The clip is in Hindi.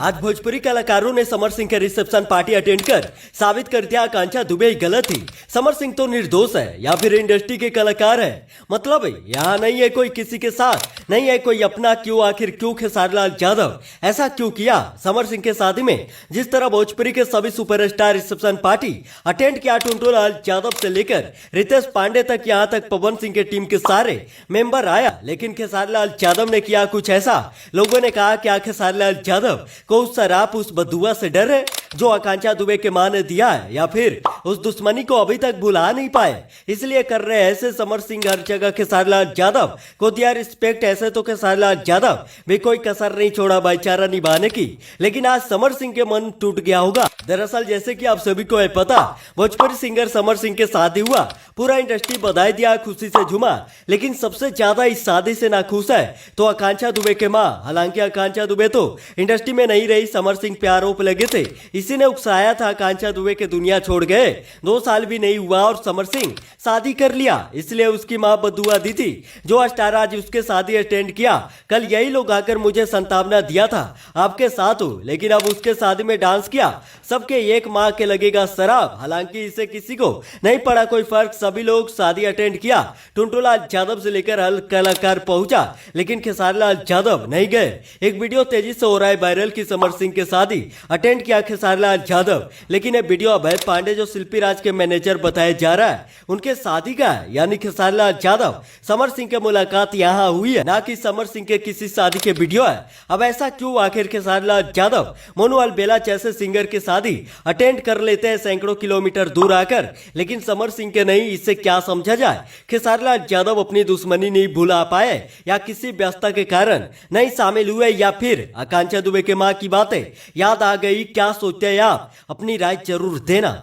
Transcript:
आज भोजपुरी कलाकारों ने समर सिंह के रिसेप्शन पार्टी अटेंड कर साबित कर दिया आकांक्षा दुबे ही गलत थी। समर सिंह तो निर्दोष है या फिर इंडस्ट्री के कलाकार है। मतलब यहाँ नहीं है कोई किसी के साथ, नहीं है कोई अपना। क्यों आखिर क्यों खेसारी लाल यादव ऐसा क्यों किया? समर सिंह के शादी में जिस तरह भोजपुरी के सभी सुपरस्टार रिसेप्शन पार्टी अटेंड किया, टुंटू लाल यादव से लेकर रितेश पांडे तक, यहाँ तक पवन सिंह के टीम के सारे मेंबर आया, लेकिन खेसारी लाल यादव ने किया कुछ ऐसा। लोगों ने कहा क्या खेसारी लाल यादव को उस शराब उस बदुआ से डर है जो आकांक्षा दुबे के मां ने दिया है, या फिर उस दुश्मनी को अभी तक भुला नहीं पाए इसलिए कर रहे हैं ऐसे? समर सिंह हर जगह खेसारी लाल यादव को दिया रिस्पेक्ट, ऐसे तो खेसारी लाल यादव भी कोई कसर नहीं छोड़ा भाईचारा निभाने की, लेकिन आज समर सिंह के मन टूट गया होगा। दरअसल जैसे कि आप सभी को है पता, भोजपुरी सिंगर समर सिंह के शादी हुआ, पूरा इंडस्ट्री बधाई दिया, खुशी से झूमा, लेकिन सबसे ज्यादा इस शादी से नाखुश है तो आकांक्षा दुबे के मां। हालांकि आकांक्षा दुबे तो इंडस्ट्री में नहीं रही, समर सिंह पे आरोप लगे थे, इसी ने उकसाया था आकांक्षा दुबे के दुनिया छोड़ गए, 2 साल भी नहीं हुआ और समर सिंह शादी कर लिया, इसलिए उसकी मां बदुआ दी थी। जो स्टार आज उसके शादी अटेंड किया, कल यही लोग आकर मुझे संतावना दिया था आपके साथ हो, लेकिन अब उसके शादी में डांस किया, सबके एक माँ के लगेगा शराब। हालांकि इससे किसी को नहीं पड़ा कोई फर्क, सभी लोग शादी अटेंड किया, टुंटू लाल यादव से लेकर हर कलाकार पहुंचा, लेकिन खेसारी लाल यादव नहीं गए। एक वीडियो तेजी से हो रहा है वायरल की समर सिंह के शादी अटेंड किया खेसारी लाल यादव, लेकिन ये वीडियो अभय पांडे जो शिल्पी राज के मैनेजर बताया जा रहा है उनके शादी का है, यानी खेसारी लाल यादव समर सिंह के मुलाकात यहाँ हुई है, ना कि समर सिंह के किसी शादी के वीडियो है। अब ऐसा क्यों? आखिर खेसारी लाल यादव मोनू अलबेला जैसे सिंगर की शादी अटेंड कर लेते हैं सैकड़ों किलोमीटर दूर आकर, लेकिन समर सिंह के नहीं, इससे क्या समझा जाए? खेसारी लाल यादव अपनी दुश्मनी नहीं भुला पाए या किसी व्यस्तता के कारण नहीं शामिल हुए, या फिर आकांक्षा दुबे के मां की बातें याद आ गई? क्या सोचते हैं आप? अपनी राय जरूर देना।